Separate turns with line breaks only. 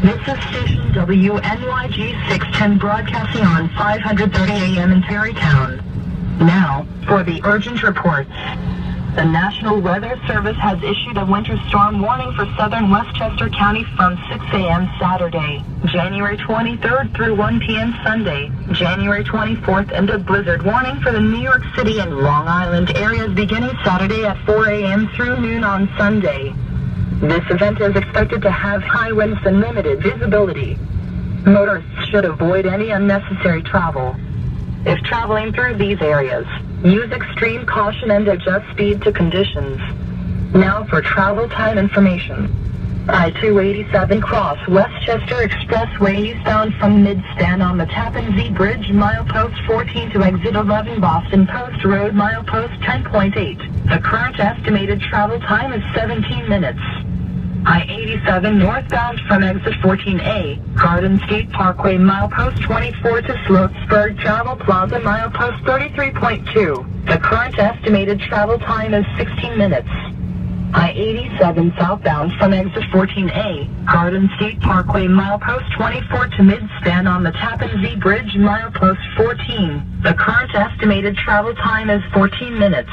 This is station WNYG 610 broadcasting on 5:30 a.m. in Terrytown. Now, for the urgent reports. The National Weather Service has issued a winter storm warning for southern Westchester County from 6 a.m. Saturday, January 23rd through 1 p.m. Sunday, January 24th, and a blizzard warning for the New York City and Long Island areas beginning Saturday at 4 a.m. through noon on Sunday. This event is expected to have high winds and limited visibility. Motorists should avoid any unnecessary travel. If traveling through these areas, use extreme caution and adjust speed to conditions. Now for travel time information. I-287 cross Westchester Expressway eastbound from Midspan on the Tappan Zee Bridge, milepost 14 to exit 11 Boston Post Road, milepost 10.8. The current estimated travel time is 17 minutes. I-87 northbound from exit 14A, Garden State Parkway, milepost 24 to Sloatsburg Travel Plaza, milepost 33.2. The current estimated travel time is 16 minutes. I-87 southbound from exit 14A, Garden State Parkway, milepost 24 to Midspan on the Tappan Zee Bridge, milepost 14. The current estimated travel time is 14 minutes.